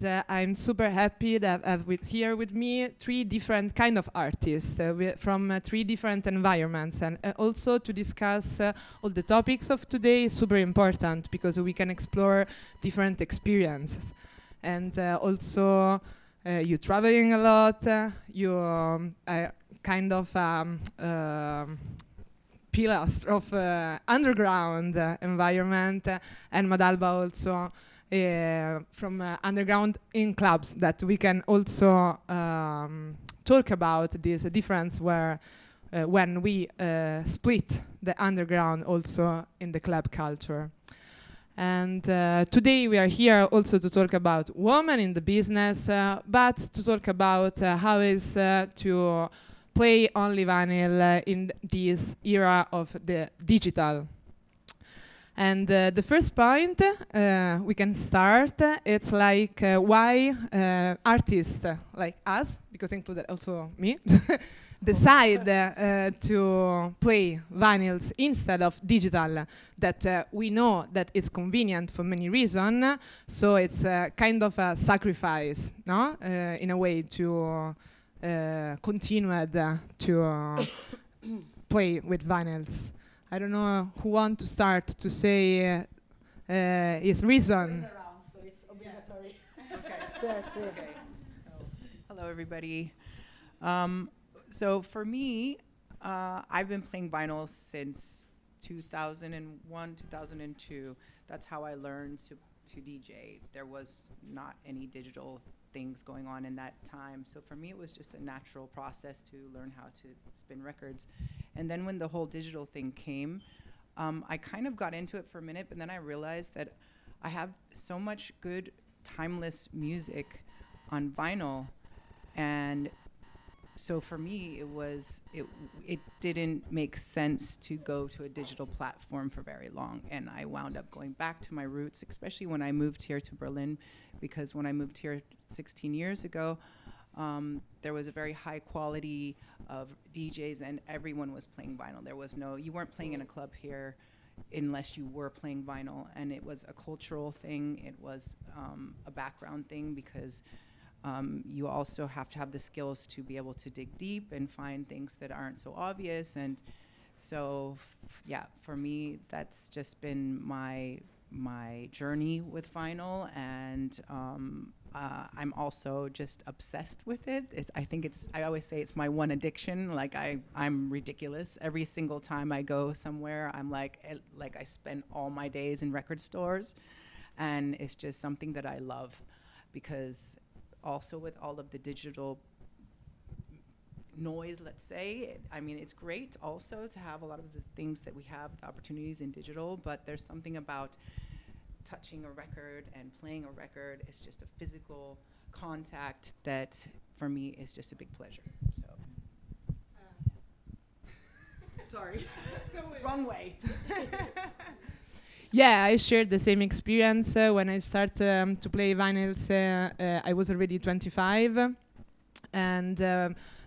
and I'm super happy that I have here with me 3 different kind of artists from 3 different environments, and also to discuss all the topics of today is super important because we can explore different experiences. And also you traveling a lot, you kind of pillars of underground environment, and Madalba also from underground in clubs that we can also talk about this difference where when we split the underground also in the club culture. And today we are here also to talk about women in the business, but to talk about how is to play only vinyl in this era of the digital. And the first point we can start, it's like why artists like us, because included also me, decide to play vinyls instead of digital, that we know that it's convenient for many reasons, so it's kind of a sacrifice, no? In a way to continue to play with vinyls. I don't know who want to start to say his reason. Around, so it's obligatory. Okay. Hello, everybody. So for me, I've been playing vinyl since 2001, 2002. That's how I learned to DJ. There was not any digital things going on in that time. So for me, it was just a natural process to learn how to spin records. And then when the whole digital thing came, I kind of got into it for a minute, but then I realized that I have so much good timeless music on vinyl. And so for me, it didn't make sense to go to a digital platform for very long. And I wound up going back to my roots, especially when I moved here to Berlin, because when I moved here 16 years ago, there was a very high quality of DJs and everyone was playing vinyl. You weren't playing in a club here unless you were playing vinyl. And it was a cultural thing. It was a background thing because you also have to have the skills to be able to dig deep and find things that aren't so obvious. And so, for me, that's just been my journey with vinyl. And I'm also just obsessed with it. I always say it's my one addiction. Like I'm ridiculous. Every single time I go somewhere, I'm like I spend all my days in record stores. And it's just something that I love because also with all of the digital noise, let's say, it's great also to have a lot of the things that we have, the opportunities in digital, but there's something about touching a record and playing a record. It's just a physical contact that for me is just a big pleasure. So sorry. Wrong way. Yeah, I shared the same experience. When I started to play vinyls, I was already 25, and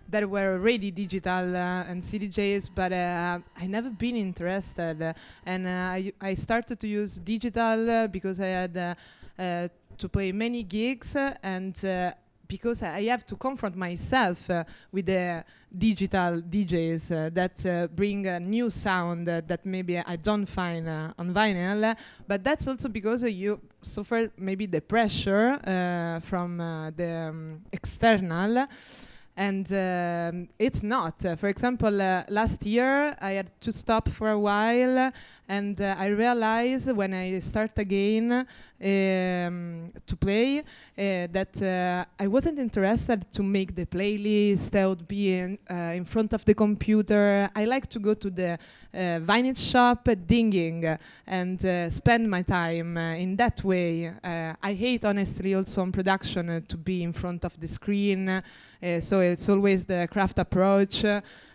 there were already digital and CDJs, but I never been interested. And I started to use digital because I had to play many gigs, and because I have to confront myself with the digital DJs that bring a new sound that maybe I don't find on vinyl. But that's also because you suffer maybe the pressure from the external. And it's not. For example, last year I had to stop for a while, and I realized when I start again to play that I wasn't interested to make the playlist. I would be in front of the computer. I like to go to the vinyl shop dinging and spend my time in that way. I hate, honestly, also on production to be in front of the screen. So it's always the craft approach.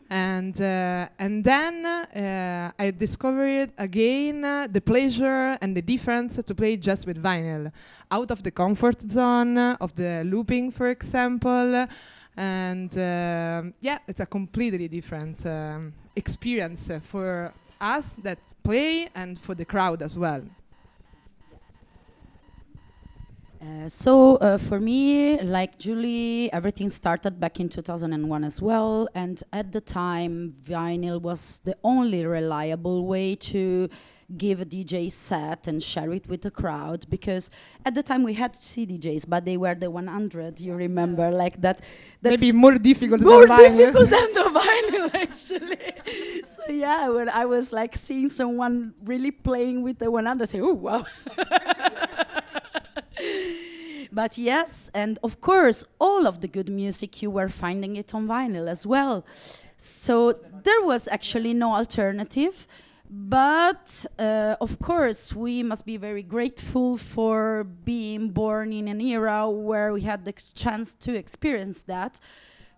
And then I discovered again the pleasure and the difference to play just with vinyl, out of the comfort zone of the looping, for example. And it's a completely different experience for us that play and for the crowd as well. For me, like Julie, everything started back in 2001 as well. And at the time, vinyl was the only reliable way to give a DJ set and share it with the crowd, because at the time we had CDJs, but they were the 100, you remember, like that. Maybe more difficult more than vinyl. difficult than the vinyl, actually. So yeah, when I was like seeing someone really playing with the 100, I say, oh wow. But yes, and of course, all of the good music, you were finding it on vinyl as well. So there was actually no alternative. But of course, we must be very grateful for being born in an era where we had the chance to experience that.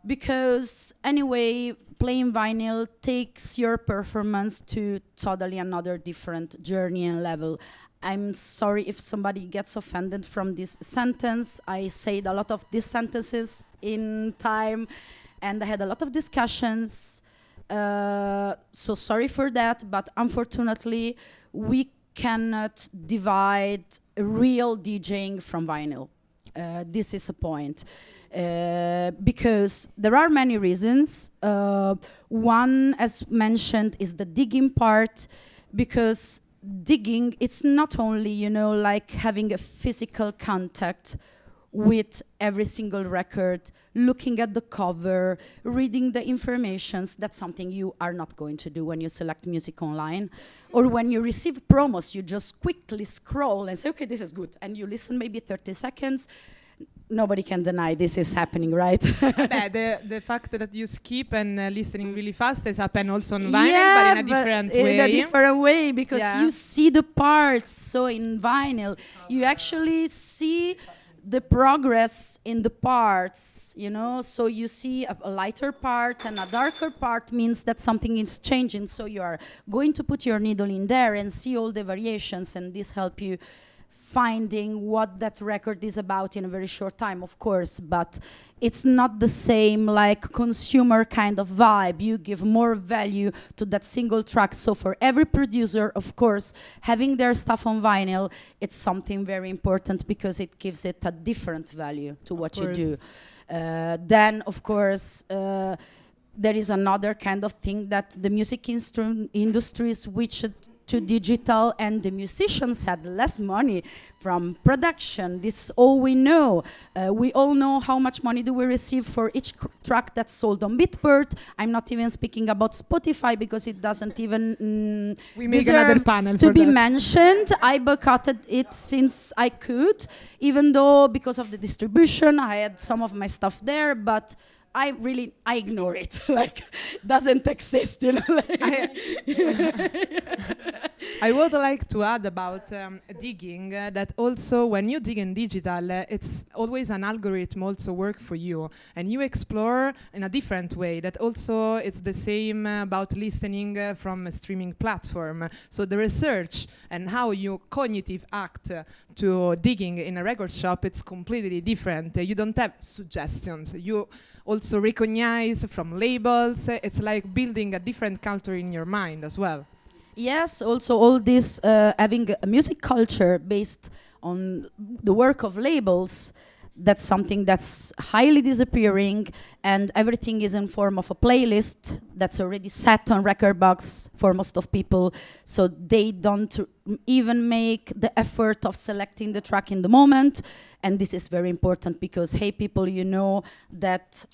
Because anyway, playing vinyl takes your performance to totally another different journey and level. I'm sorry if somebody gets offended from this sentence. I said a lot of these sentences in time, and I had a lot of discussions. So sorry for that, but unfortunately, we cannot divide real DJing from vinyl. This is a point. Because there are many reasons. One, as mentioned, is the digging part, because digging, it's not only, you know, like having a physical contact with every single record, looking at the cover, reading the informations. That's something you are not going to do when you select music online. Or when you receive promos, you just quickly scroll and say, okay, this is good. And you listen maybe 30 seconds. Nobody can deny this is happening, right? The fact that you skip and listening really fast has happened also on vinyl, but in a different way. In a different way, because you see the parts. So in vinyl, you actually see the progress in the parts, you know. So you see a lighter part and a darker part means that something is changing. So you are going to put your needle in there and see all the variations, and this help you finding what that record is about in a very short time, of course, but it's not the same like consumer kind of vibe. You give more value to that single track. So for every producer, of course, having their stuff on vinyl, it's something very important because it gives it a different value to what you do. Then, of course, there is another kind of thing that the music industry switched to digital, and the musicians had less money from production. This is all we know. We all know how much money do we receive for each track that's sold on Beatport. I'm not even speaking about Spotify because it doesn't even we make another panel to be mentioned. I boycotted it since I could, even though because of the distribution, I had some of my stuff there, but I ignore it. Like, doesn't exist, you know. I would like to add about digging that also when you dig in digital, it's always an algorithm also work for you, and you explore in a different way. That also it's the same about listening from a streaming platform. So the research and how you cognitive act to digging in a record shop, it's completely different. You don't have suggestions. You also recognize from labels. It's like building a different culture in your mind as well. Yes, also all this having a music culture based on the work of labels, that's something that's highly disappearing, and everything is in form of a playlist that's already set on record box for most of people, so they don't even make the effort of selecting the track in the moment. And this is very important because, hey people, you know that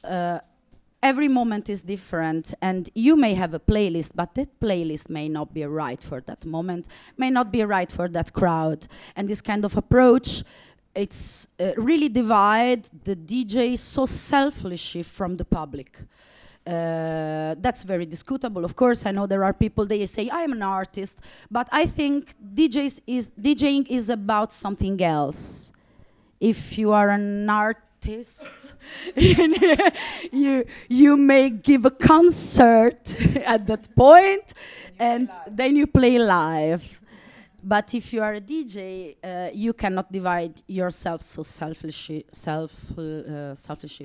every moment is different, and you may have a playlist, but that playlist may not be right for that moment, may not be right for that crowd. And this kind of approach, it's really divide the DJ so selfishly from the public. That's very discutable. Of course, I know there are people, they say, I am an artist, but I think DJing is about something else. If you are an artist, you may give a concert at that point, and then you play live. But if you are a DJ, you cannot divide yourself so selfishly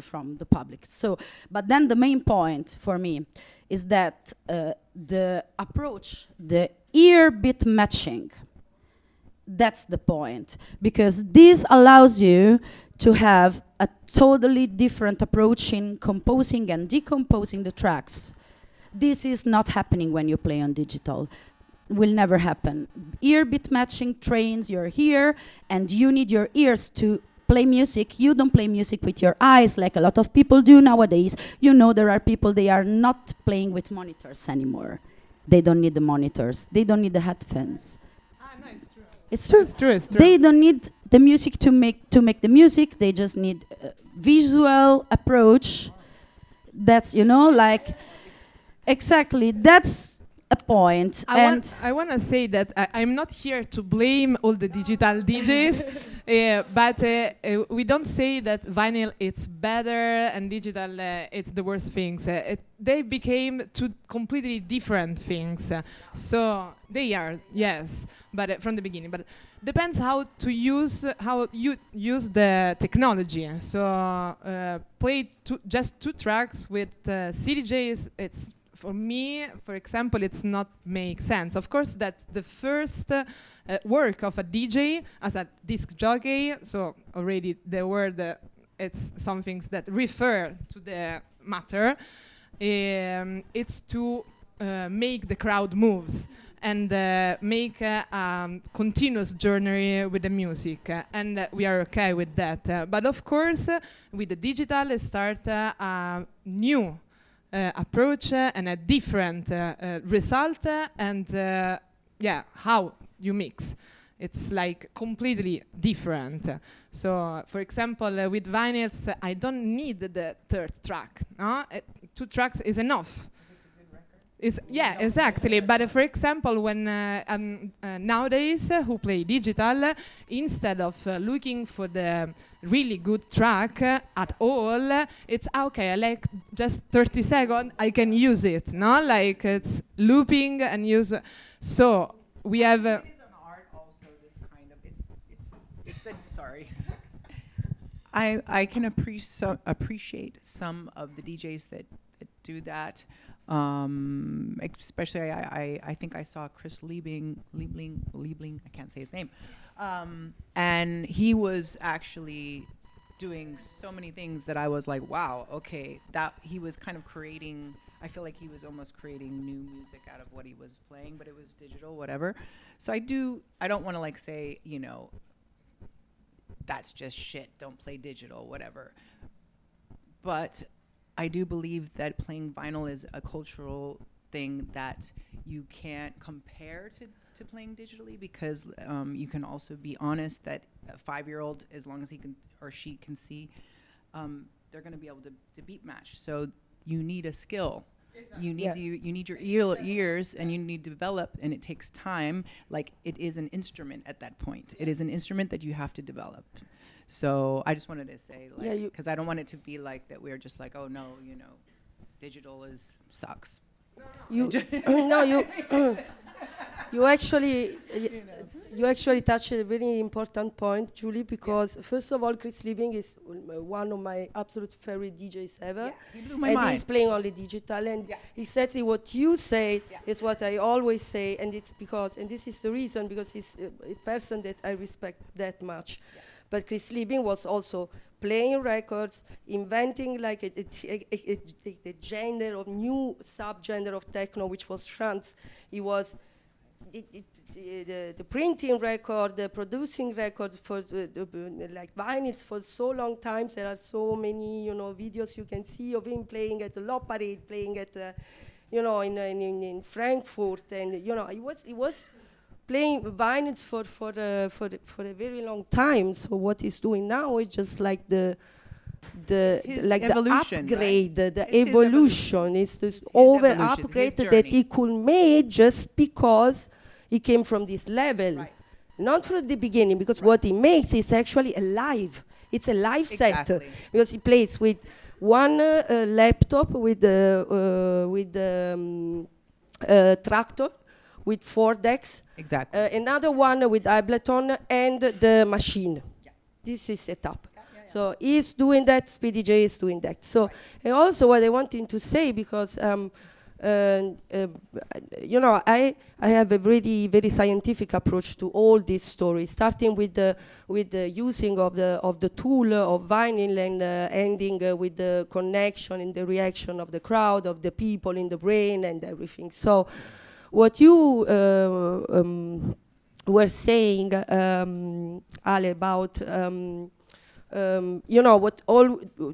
from the public. So, but then the main point for me is that the approach, the ear bit matching, That's the point, because this allows you to have a totally different approach in composing and decomposing the tracks. This is not happening when you play on digital. Will never happen. Ear bit matching trains your ear, and you need your ears to play music. You don't play music with your eyes like a lot of people do nowadays. You know, there are people, they are not playing with monitors anymore. They don't need the monitors. They don't need the headphones. No, it's true. It's true. It's true. It's true. They don't need the music to make the music. They just need a visual approach. That's, you know, like, exactly, that's a point. I want to say that I'm not here to blame all the digital DJs, but we don't say that vinyl it's better and digital it's the worst things. They became two completely different things. So they are, yes, but from the beginning. But depends how you use the technology. So play just two tracks with CDJs. It's, for me, for example, it's not make sense. Of course, that's the first work of a DJ as a disc jockey. So already the word, it's some things that refer to the matter. It's to make the crowd moves and make a continuous journey with the music. And we are okay with that. But of course, with the digital, start a new approach and a different result, and how you mix. It's like completely different. So, for example, with vinyls, I don't need the third track. Two tracks is enough. Yeah, exactly. But for example, when nowadays who play digital, instead of looking for the really good track at all, it's okay. I like just 30 seconds. I can use it. No, like it's looping and use. So we have. It is an art also. This kind of it's a, sorry. I can appreciate some of the DJs that do that. Especially, I think I saw Chris Liebling, I can't say his name, and he was actually doing so many things that I was like, wow, okay, that he was kind of creating. I feel like he was almost creating new music out of what he was playing, but it was digital, whatever. So I don't want to like say, you know, that's just shit. Don't play digital, whatever. But I do believe that playing vinyl is a cultural thing that you can't compare to playing digitally, because you can also be honest that a 5-year-old, as long as he can or she can see, they're going to be able to beat match. So you need a skill. Exactly. You need your ears, and you need to develop, and it takes time. Like, it is an instrument at that point. It is an instrument that you have to develop. So I just wanted to say, like, because I don't want it to be like that we're just like, oh no, you know, digital sucks. You actually you actually touched a very important point, Julie, because first of all, Chris Liebling is one of my absolute favorite DJs ever. Yeah, he blew my mind. He's playing only digital, and exactly what you say is what I always say, and it's because, and this is the reason, because he's a person that I respect that much. Yeah. But Chris Liebling was also playing records, inventing like a genre of new subgenre of techno, which was trance. He was the printing record, the producing record for like vinyls for so long times. There are so many, you know, videos you can see of him playing at the Law Parade, playing at, you know, in Frankfurt, and you know, he was playing vinyls for a very long time. So what he's doing now is just like the upgrade, right? the evolution. It's this over upgrade that he could make just because he came from this level, right. Not from the beginning, because what he makes is actually alive. It's a live set, because he plays with one laptop with tractor, with 4 decks. Exactly. Another one with Ableton and the machine. Yeah. This is set up. Yeah. So he's doing that, SpeeDJ is doing that. So, and also what I wanted to say, because I have a really very scientific approach to all these stories, starting with the using of the tool of vinyl and ending with the connection and the reaction of the crowd, of the people in the brain and everything. So what you were saying, Ale, about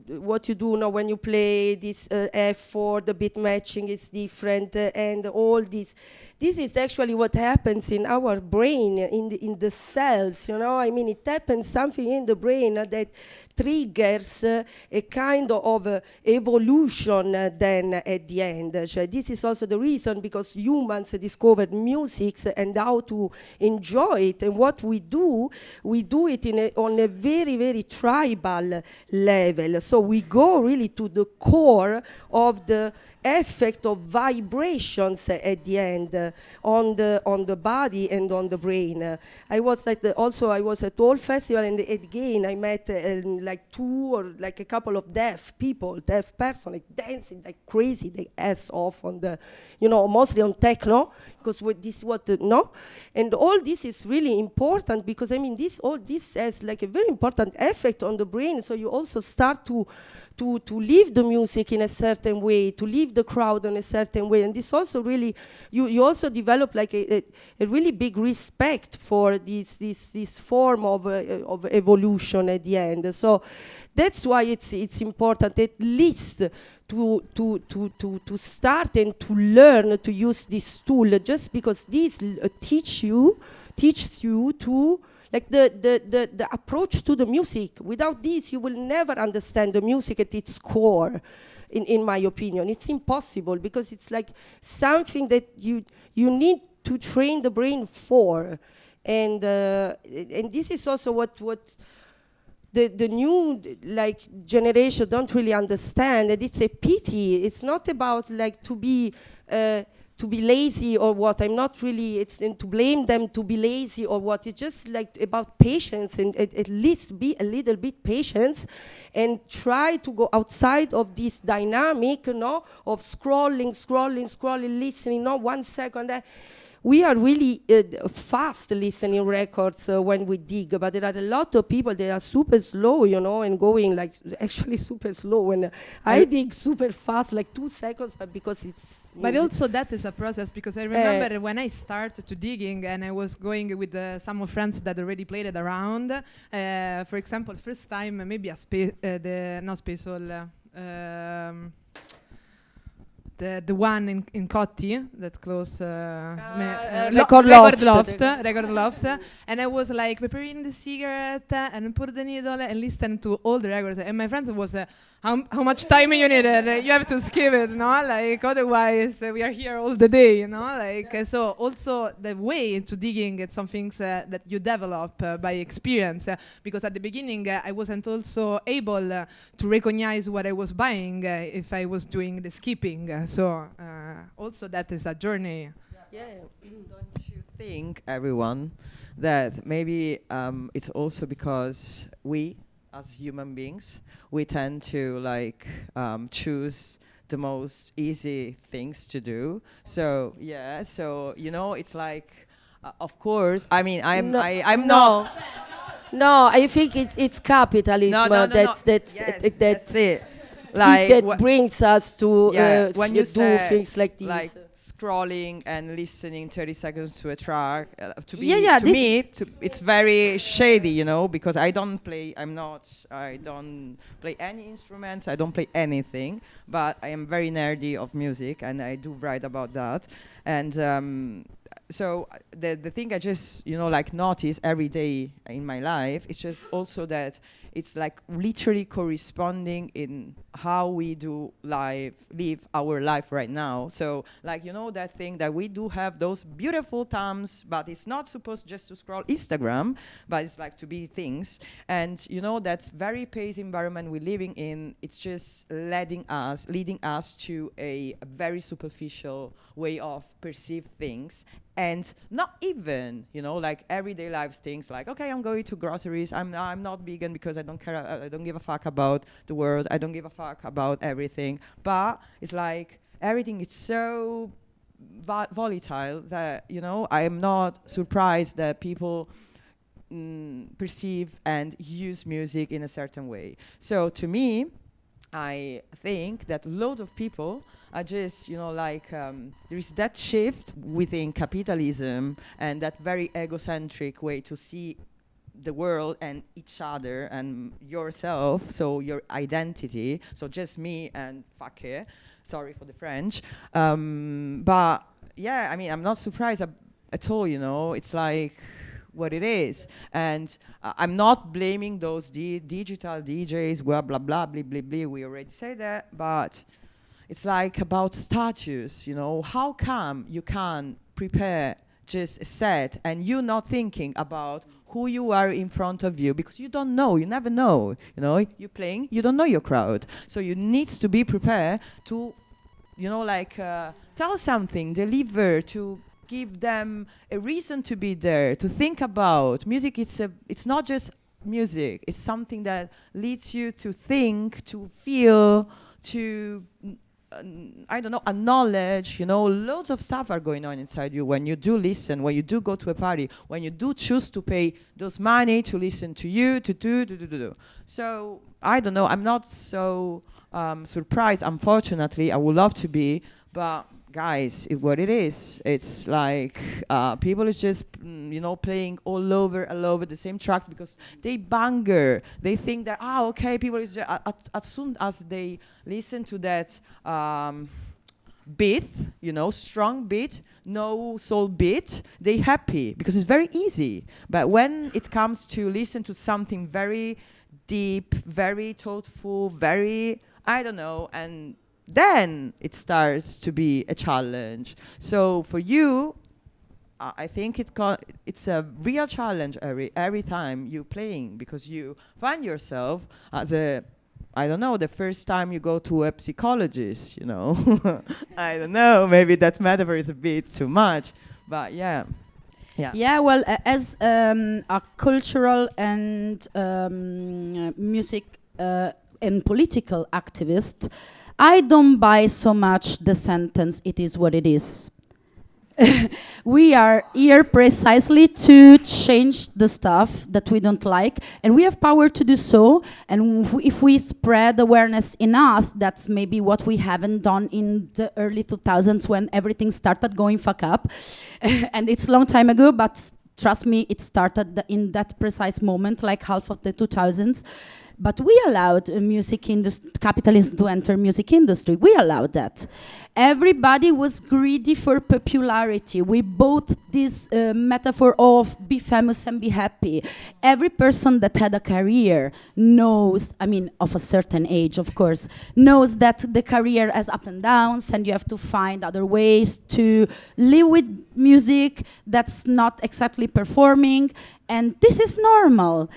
what you do now when you play this F4, the beat matching is different, and all this. This is actually what happens in our brain, in the cells. I mean, it happens something in the brain that triggers a kind of evolution then at the end. This is also the reason because humans discovered music and how to enjoy it. And what we do it on a very, very tribal level. So we go really to the core of the effect of vibrations at the end on the body and on the brain. I was at all festival, and again I met like two or like a couple of deaf person like dancing like crazy, they ass off on the, mostly on techno, because and all this is really important because I mean all this has like a very important effect on the brain. So you also start to live the music in a certain way, to leave the crowd in a certain way. And this also really, you also develop like a really big respect for this form of evolution at the end. So that's why it's important at least to start and to learn to use this tool, just because this teaches you to like the approach to the music. Without this, you will never understand the music at its core, in my opinion. It's impossible because it's like something that you need to train the brain for. And this is also what the new like generation don't really understand, that it's a pity. It's not about like to be lazy or what. I'm not really, to blame them to be lazy or what. It's just like about patience, and at least be a little bit patient and try to go outside of this dynamic, of scrolling, listening, 1 second. We are really fast listening records when we dig, but there are a lot of people that are super slow, and going like actually super slow. And I dig super fast, like 2 seconds, but because it's... But also that is a process, because I remember when I started to digging and I was going with some of friends that already played it around. For example, first time maybe the one in Cotti that close Record Loft, and I was like preparing the cigarette and put the needle and listen to all the records, and my friends was how much time you needed? You have to skip it, like otherwise we are here all the day, so also the way to digging, it's some things that you develop by experience, because at the beginning I wasn't also able to recognize what I was buying if I was doing the skipping. So also that is a journey. Yeah. Don't you think, everyone, that maybe it's also because we, as human beings, we tend to choose the most easy things to do. So yeah, so it's like, of course. I mean, I'm not. No, I think it's capitalism. No. That's it. That brings us to when you do things like this. Like scrolling and listening 30 seconds to a track, it's very shady, because I don't play any instruments, I don't play anything, but I am very nerdy of music and I do write about that. And so the thing I just notice every day in my life is just also that it's like literally corresponding in how we do live our life right now. So that thing that we do have those beautiful thumbs, but it's not supposed just to scroll Instagram, but it's like to be things. And that very paced environment we're living in, it's just leading us to a very superficial way of perceive things. And not even, everyday life things like, okay, I'm going to groceries. I'm not vegan because I don't care. I don't give a fuck about the world. I don't give a fuck about everything. But it's like everything is so volatile that, I am not surprised that people perceive and use music in a certain way. So to me, I think that a lot of people are just, there is that shift within capitalism and that very egocentric way to see the world and each other and yourself, so your identity, so just me and fuck it, sorry for the French. But yeah, I mean, I'm not surprised at all, it's like what it is. And I'm not blaming those digital DJs, blah, blah, blah, blah, blah, blah, we already said that, but it's like about status, how come you can prepare just a set and you not thinking about who you are in front of you, because you don't know, you never know, you're playing, you don't know your crowd, so you need to be prepared to, tell something, deliver, to give them a reason to be there, to think about music. It's not just music, it's something that leads you to think, to feel, to I don't know, acknowledge, loads of stuff are going on inside you when you do listen, when you do go to a party, when you do choose to pay those money to listen to you, to do. So, I don't know, I'm not so surprised, unfortunately. I would love to be, but guys, what it is, it's like people is just, playing all over the same tracks because they banger. They think that, okay, people is as soon as they listen to that beat, strong beat, no soul beat, they happy because it's very easy. But when it comes to listen to something very deep, very thoughtful, very, I don't know, and then it starts to be a challenge. So for you, I think it's a real challenge every time you're playing, because you find yourself as I don't know, the first time you go to a psychologist, I don't know, maybe that metaphor is a bit too much, but yeah. Yeah, well, as a cultural and music and political activist, I don't buy so much the sentence, it is what it is. We are here precisely to change the stuff that we don't like, and we have power to do so. And if we spread awareness enough, that's maybe what we haven't done in the early 2000s when everything started going fuck up. And it's a long time ago, but trust me, it started in that precise moment, like half of the 2000s. But we allowed capitalism to enter music industry. We allowed that. Everybody was greedy for popularity. We bought this metaphor of be famous and be happy. Every person that had a career knows, of a certain age, of course, knows that the career has up and downs, and you have to find other ways to live with music that's not exactly performing, and this is normal.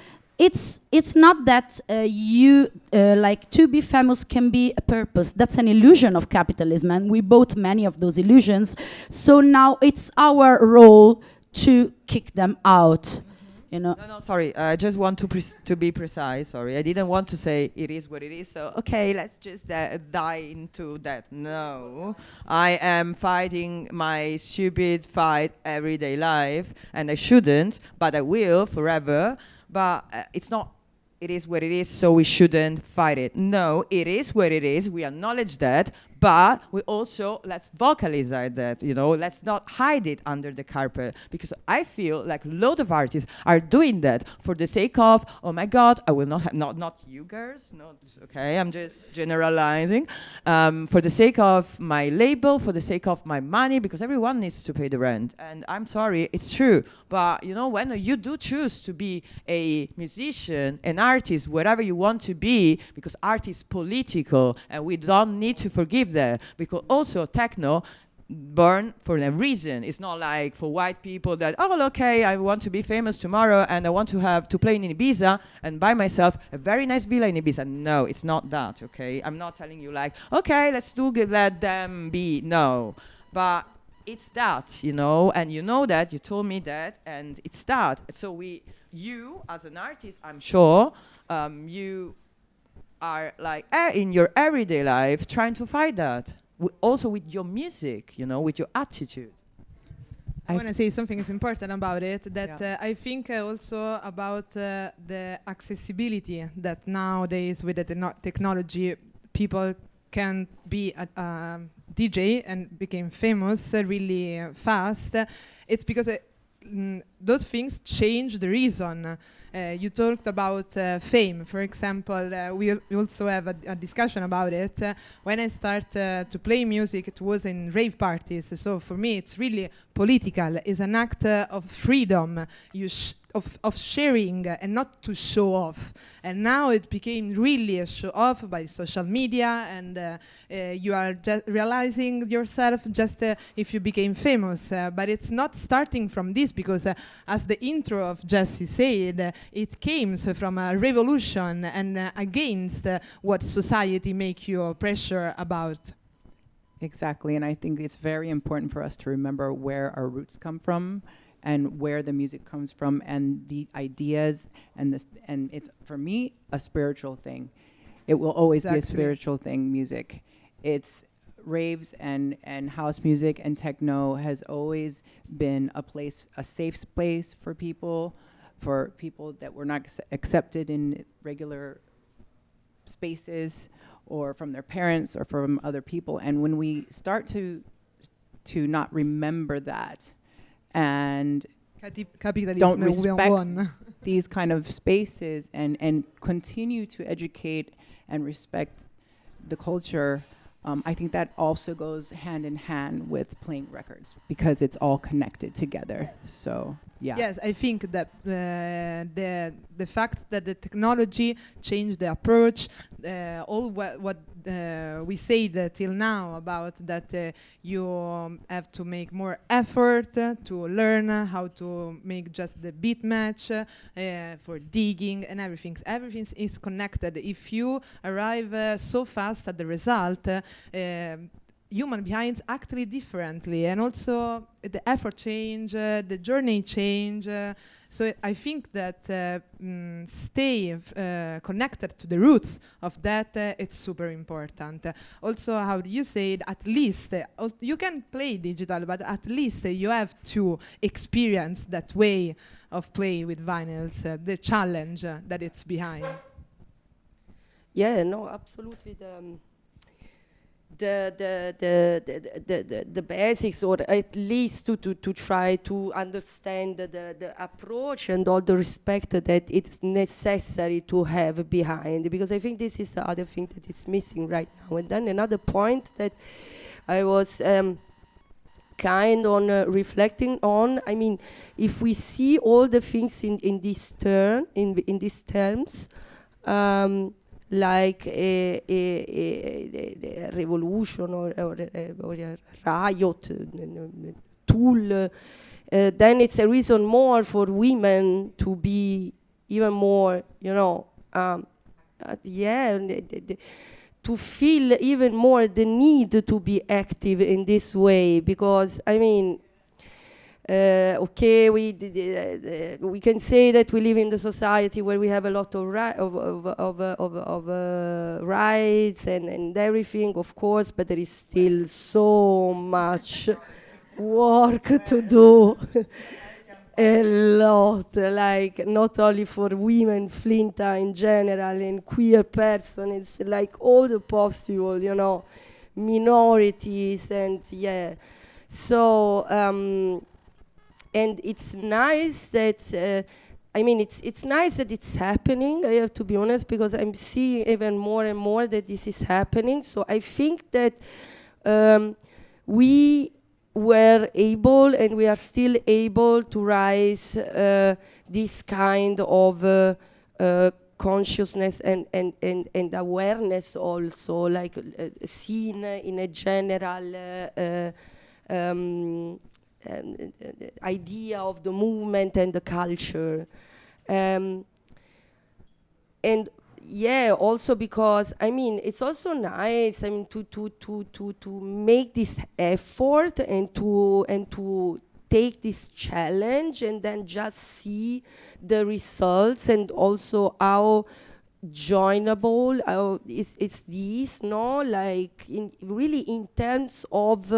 It's not that to be famous can be a purpose. That's an illusion of capitalism, and we bought many of those illusions. So now it's our role to kick them out. No, sorry. I just want to be precise. Sorry, I didn't want to say it is what it is. So okay, let's just dive into that. No, I am fighting my stupid fight everyday life, and I shouldn't, but I will forever. But it's not, it is what it is, so we shouldn't fight it. No, it is what it is. We acknowledge that, but we also, let's vocalize that, let's not hide it under the carpet, because I feel like a lot of artists are doing that for the sake of, oh my God, I will not have, not you girls, okay, I'm just generalizing, for the sake of my label, for the sake of my money, because everyone needs to pay the rent. And I'm sorry, it's true, but when you do choose to be a musician, an artist, whatever you want to be, because art is political, and we don't need to forgive that, because also techno born for a reason. It's not like for white people that, okay, I want to be famous tomorrow and I want to play in Ibiza and buy myself a very nice villa in Ibiza. No, it's not that, okay? I'm not telling you like, okay, let's let them be. No, but it's that, and that, you told me that, and it's that. So you as an artist, I'm sure, you are like in your everyday life trying to fight that. also with your music, you know, with your attitude. I want to say something is important about it, that Yeah. I think also about the accessibility that nowadays with the technology, people can be a DJ and became famous really fast. It's because those things change the reason. You talked about fame, for example. We also have a discussion about it. When I started to play music, it was in rave parties. So for me, it's really political. It's an act of freedom, of sharing and not to show off. And now it became really a show off by social media, and you are just realizing yourself just if you became famous. But it's not starting from this, because as the intro of Jessy said, it came from a revolution and against what society make you pressure about. Exactly, and I think it's very important for us to remember where our roots come from and where the music comes from and the ideas and this, and it's, for me, a spiritual thing. It will always be a spiritual thing, music. It's raves and house music and techno has always been a place, a safe place for people that were not accepted in regular spaces or from their parents or from other people. And when we start to not remember that and don't respect these kind of spaces and continue to educate and respect the culture, I think that also goes hand in hand with playing records because it's all connected together. So yeah. Yes, I think that the fact that the technology changed the approach, all what we said till now about that you have to make more effort to learn how to make just the beat match for digging and everything. Everything is connected. If you arrive so fast at the result, human beings actually differently, and also the effort change, the journey change. So I think that stay connected to the roots of that, it's super important. Also, how do you say it? At least you can play digital, but at least you have to experience that way of play with vinyls, the challenge that it's behind. Yeah, no, absolutely. The basics, or at least to try to understand the approach and all the respect that it's necessary to have behind, because I think this is the other thing that is missing right now. And then another point that I was kind on reflecting on, I mean, if we see all the things in this in these terms, like a revolution or a riot tool, then it's a reason more for women to be even more, you know, to feel even more the need to be active in this way, because I mean, okay, we can say that we live in the society where we have a lot of rights and everything, of course, but there is still so much work to do. A lot, like not only for women, Flinta in general, and queer person, it's like all the possible, you know, minorities, and yeah. So, and it's nice that, I mean, it's nice that it's happening, I have to be honest, because I'm seeing even more and more that this is happening. So I think that we were able, and we are still able, to raise this kind of consciousness and awareness also, like seen in a general idea of the movement and the culture. And yeah, also because, I mean, it's also nice, I mean, to make this effort and to take this challenge and then just see the results, and also how joinable. It's these, no, like really in terms of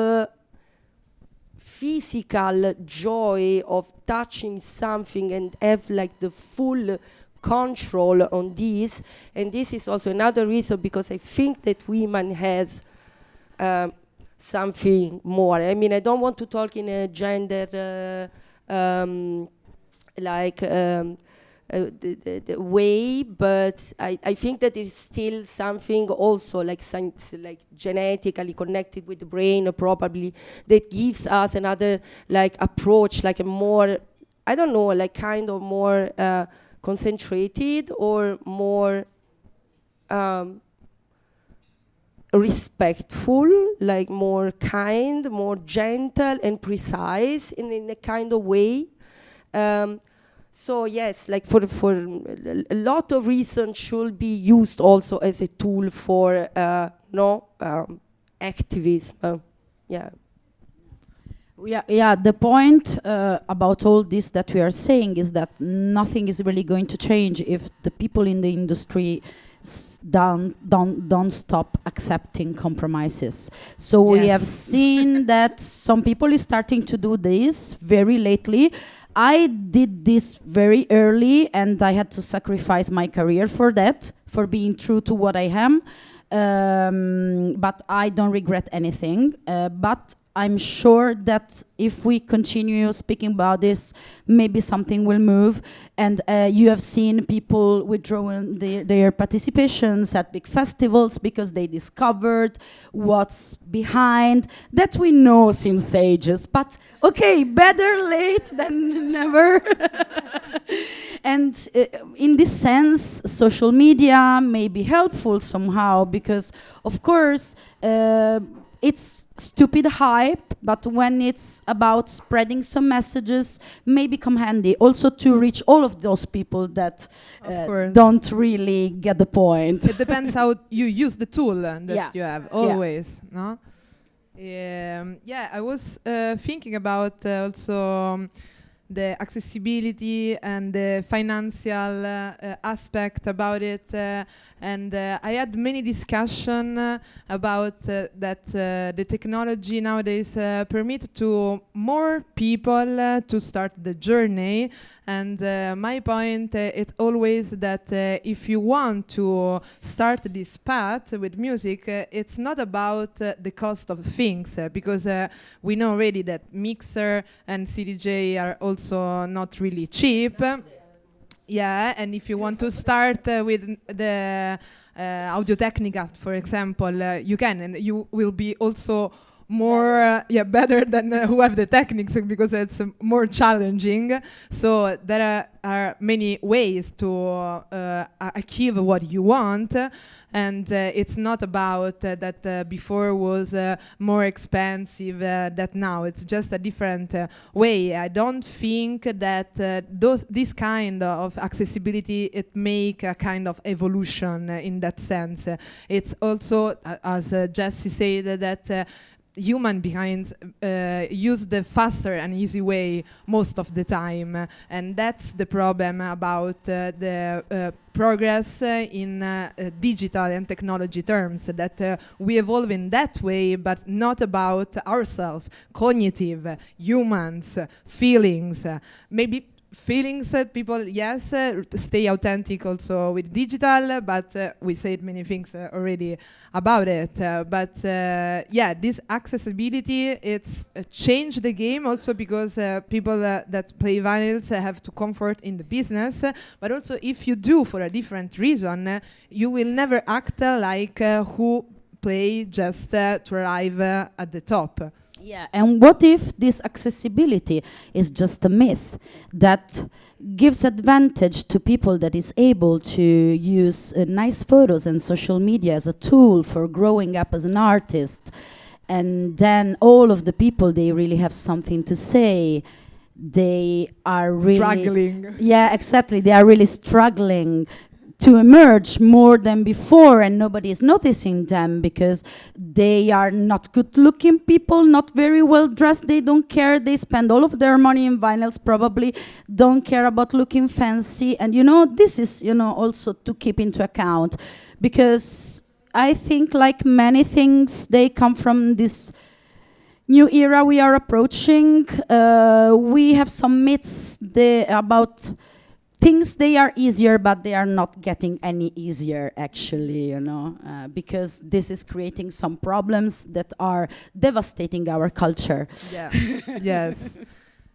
physical joy of touching something and have like the full control on this. And this is also another reason, because I think that women has something more. I mean, I don't want to talk in a gender the way, but I think that is still something also like science, like genetically connected with the brain, probably, that gives us another like approach, like a more, I don't know, like kind of more concentrated or more respectful, like more kind, more gentle and precise in a kind of way. So yes, like for a lot of reasons should be used also as a tool for activism. Yeah. Yeah. The point about all this that we are saying is that nothing is really going to change if the people in the industry don't stop accepting compromises. So we have seen that some people is starting to do this very lately. I did this very early, and I had to sacrifice my career for that, for being true to what I am. But I don't regret anything. But I'm sure that if we continue speaking about this, maybe something will move. And you have seen people withdrawing their participations at big festivals because they discovered what's behind that we know since ages. But okay, better late than never. And in this sense, social media may be helpful somehow because, of course, it's stupid hype, but when it's about spreading some messages, may become handy also to reach all of those people that don't really get the point. It depends how you use the tool that you have, always. No? I was thinking about also the accessibility and the financial aspect about it. And I had many discussion about that the technology nowadays permit to more people to start the journey. And my point it's always that if you want to start this path with music, it's not about the cost of things, because we know already that mixer and CDJ are also not really cheap. Yeah, and if you want to start with the Audio-Tecnica, for example, you can, and you will be also more better than who have the techniques, because it's more challenging. So there are many ways to achieve what you want, and it's not about that before was more expensive that now. It's just a different way. I don't think that this kind of accessibility it make a kind of evolution in that sense. It's also, as Jessy said, that human beings use the faster and easy way most of the time, and that's the problem about the progress in digital and technology terms, that we evolve in that way, but not about ourselves, cognitive, humans, feelings, maybe feelings, people, yes, stay authentic also with digital, but we said many things already about it. But this accessibility, it's changed the game also because people that play vinyls have to comfort in the business, but also if you do for a different reason, you will never act like who play just to arrive at the top. Yeah, and what if this accessibility is just a myth that gives advantage to people that is able to use nice photos and social media as a tool for growing up as an artist, and then all of the people, they really have something to say, they are really struggling. Yeah, exactly, they are really struggling to emerge more than before, and nobody is noticing them because they are not good-looking people, not very well dressed. They don't care. They spend all of their money in vinyls, probably don't care about looking fancy. And this is also to keep into account, because I think, like many things, they come from this new era we are approaching. We have some myths about things. They are easier, but they are not getting any easier, actually, because this is creating some problems that are devastating our culture. Yeah. Yes.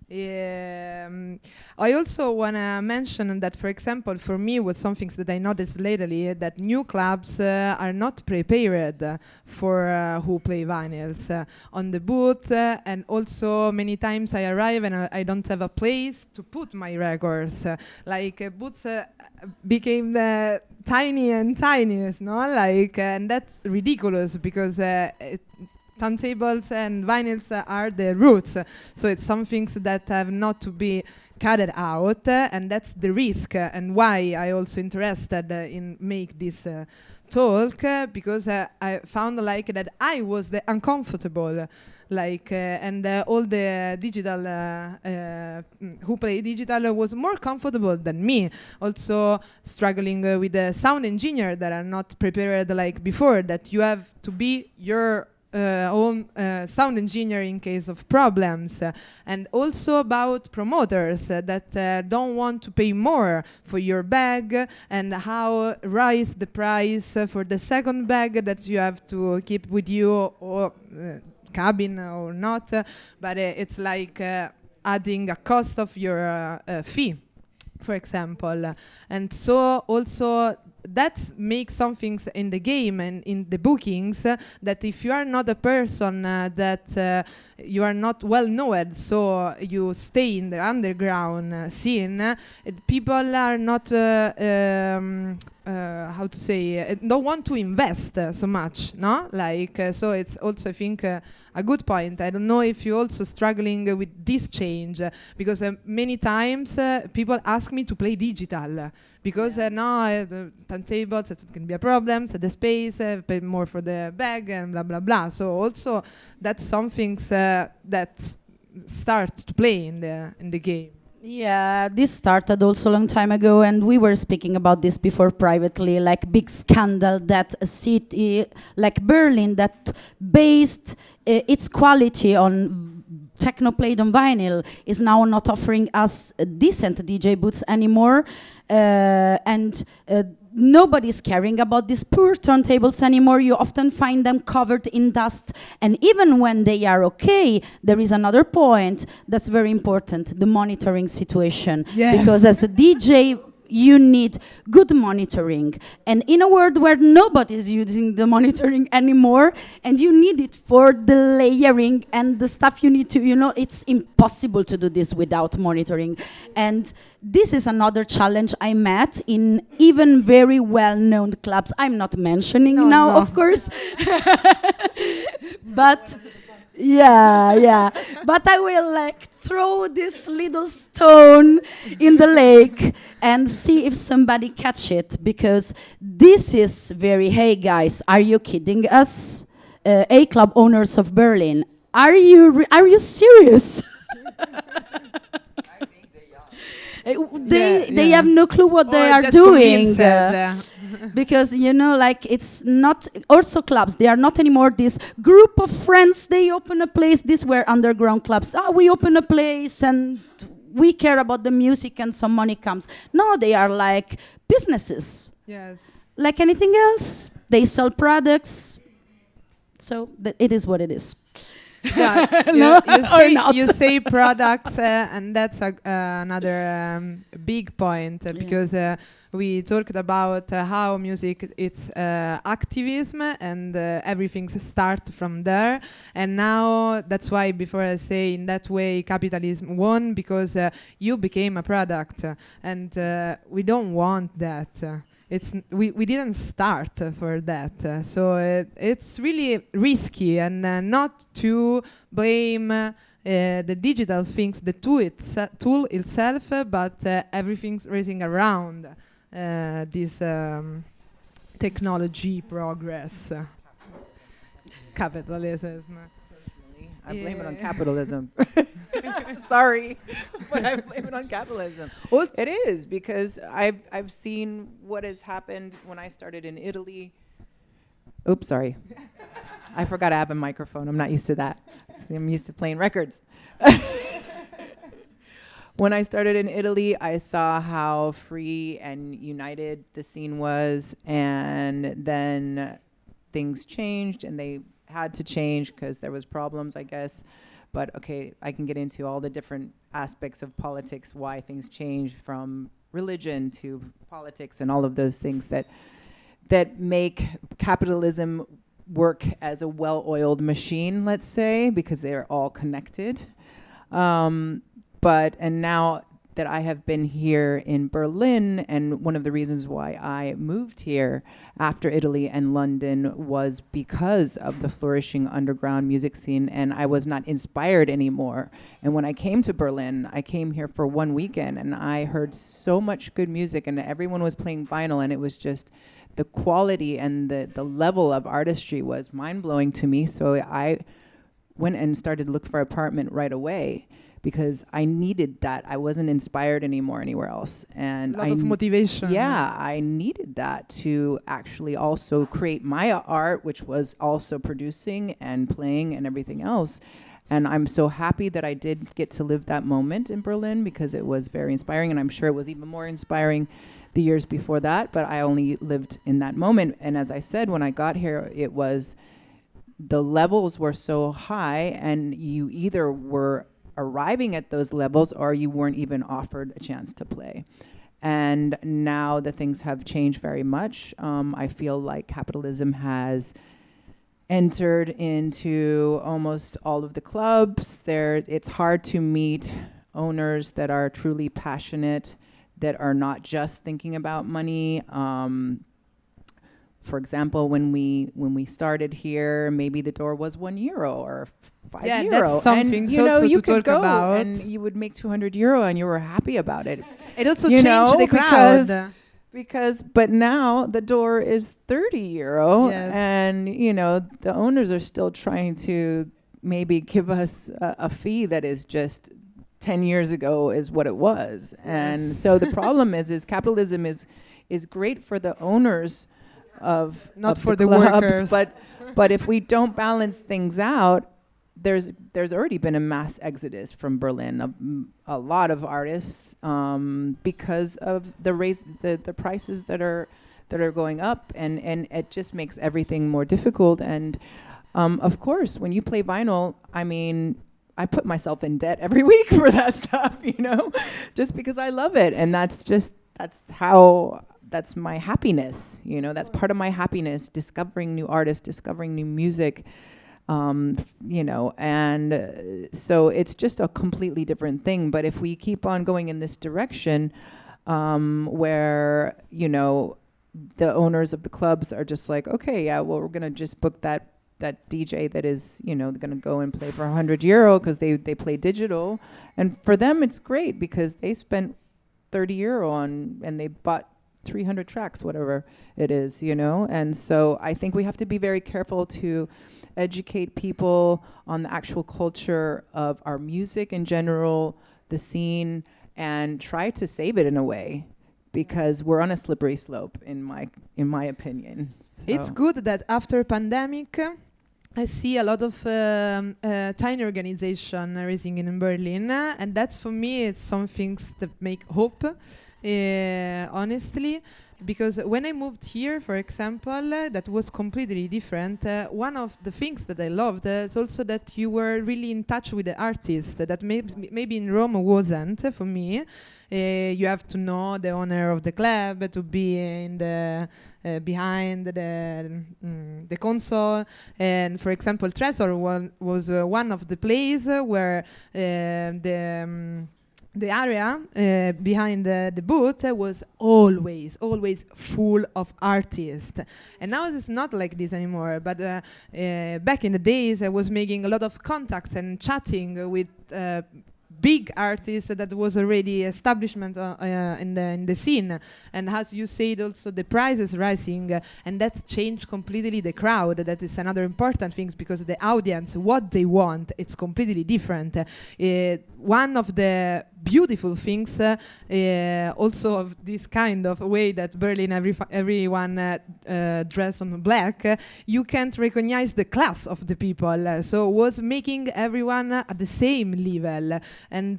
I also want to mention that, for example, for me, with some things that I noticed lately, that new clubs are not prepared for who play vinyls on the booth, and also many times I arrive and I don't have a place to put my records. Booths became tiny and tiny, and that's ridiculous, because turntables and vinyls are the roots, so it's some things that have not to be cut out, and that's the risk, and why I also interested in make this talk, because I found that I was the uncomfortable, and all the digital who play digital was more comfortable than me, also struggling with the sound engineer that are not prepared like before, that you have to be your own sound engineer in case of problems, and also about promoters that don't want to pay more for your bag, and how rise the price for the second bag that you have to keep with you, or cabin or not, but it's adding a cost of your fee, for example. And so also that makes some things in the game and in the bookings, that if you are not a person that you are not well known, so you stay in the underground scene, people are not how to say, don't want to invest so much, no? So it's also, I think, a good point. I don't know if you're also struggling with this change, because many times people ask me to play digital, because no, the turntables, it can be a problem, so the space, pay more for the bag, and blah, blah, blah. So also that's some things that start to play in the game. Yeah, this started also a long time ago, and we were speaking about this before privately, like big scandal that a city like Berlin that based its quality on techno played on vinyl is now not offering us decent DJ booths anymore, and nobody's caring about these poor turntables anymore. You often find them covered in dust, and even when they are okay, there is another point that's very important: the monitoring situation. Yes. Because as a DJ, you need good monitoring, and in a world where nobody's using the monitoring anymore, and you need it for the layering and the stuff you need to, it's impossible to do this without monitoring. And this is another challenge I met in even very well-known clubs. I'm not mentioning now, of course. But yeah. But I will throw this little stone in the lake and see if somebody catch it, because this is very, hey guys, are you kidding us? A club owners of Berlin, are you serious? I think they are. They have no clue what they are doing. Because it's not also clubs, they are not anymore this group of friends, they open a place. These were underground clubs. We open a place and we care about the music and some money comes. No, they are like businesses. Yes. Like anything else, they sell products, so it is what it is. Yeah, you say products, and that's another big point, because we talked about how music it's activism, and everything starts from there. And now that's why before I say in that way capitalism won, because you became a product, and we don't want that. We didn't start for that, so it's really risky, and not to blame the digital things, the tool itself, but everything's raising around. this technology progress. Capitalism. I blame it on capitalism. Sorry, but I blame it on capitalism. It is, because I've seen what has happened when I started in Italy. Oops, sorry. I forgot I have a microphone. I'm not used to that. See, I'm used to playing records. When I started in Italy, I saw how free and united the scene was, and then things changed, and they had to change because there was problems, I guess. But okay, I can get into all the different aspects of politics, why things change from religion to politics and all of those things that make capitalism work as a well-oiled machine, let's say, because they're all connected. And now that I have been here in Berlin, and one of the reasons why I moved here after Italy and London was because of the flourishing underground music scene, and I was not inspired anymore. And when I came to Berlin, I came here for one weekend, and I heard so much good music, and everyone was playing vinyl, and it was just the quality and the level of artistry was mind-blowing to me. So I went and started to look for an apartment right away, because I needed that. I wasn't inspired anymore anywhere else. And a lot of motivation. Yeah, I needed that to actually also create my art, which was also producing and playing and everything else. And I'm so happy that I did get to live that moment in Berlin, because it was very inspiring, and I'm sure it was even more inspiring the years before that, but I only lived in that moment. And as I said, when I got here, it was, the levels were so high, and you either were arriving at those levels or you weren't even offered a chance to play. And now the things have changed very much. I feel like capitalism has entered into almost all of the clubs. It's hard to meet owners that are truly passionate, that are not just thinking about money. For example, when we started here, maybe the door was €1 or €5. Yeah, that's something. And, you know, you could go about. and you would make €200 and you were happy about it. It also changed the crowd. But now the door is €30, yes. And you know the owners are still trying to maybe give us a fee that is just 10 years ago is what it was. Yes. And so the problem is capitalism is great for the owners of not of for the the clubs, workers. but if we don't balance things out, there's already been a mass exodus from Berlin, a lot of artists, because of the prices that are going up, and it just makes everything more difficult. And of course, when you play vinyl, I mean, I put myself in debt every week for that stuff, you know, just because I love it, and that's my happiness, you know, that's part of my happiness, discovering new artists, discovering new music, you know, and so it's just a completely different thing. But if we keep on going in this direction, where, you know, the owners of the clubs are just like, okay, yeah, well, we're going to just book that DJ that is, you know, going to go and play for €100 because they play digital. And for them, it's great because they spent €30 on, and they bought 300 tracks, whatever it is, you know. And so I think we have to be very careful to educate people on the actual culture of our music in general, the scene, and try to save it in a way, because we're on a slippery slope, in my opinion. So. It's good that after pandemic, I see a lot of tiny organization raising in Berlin, and that's, for me, it's some things that make hope. Honestly, because when I moved here, for example, that was completely different. One of the things that I loved is also that you were really in touch with the artist, that maybe in Rome wasn't for me. You have to know the owner of the club to be in the behind the console. And for example, Tresor was one of the places where the area behind the booth was always full of artists. And now it's not like this anymore. But back in the days, I was making a lot of contacts and chatting with big artist that was already establishment in the scene, and as you said also the price is rising, and that changed completely the crowd. That is another important thing, because the audience, what they want, it's completely different. One of the beautiful things also of this kind of way that Berlin everyone dressed on black, you can't recognize the class of the people, so was making everyone at the same level, and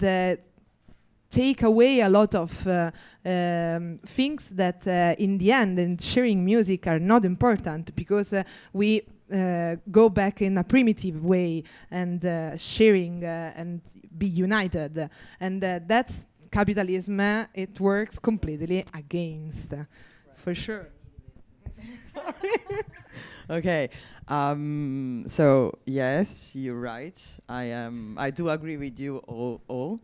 take away a lot of things that in the end in sharing music are not important, because we go back in a primitive way and sharing and be united, and that's capitalism. It works completely against, for sure. Okay. So yes, you're right. I do agree with you all.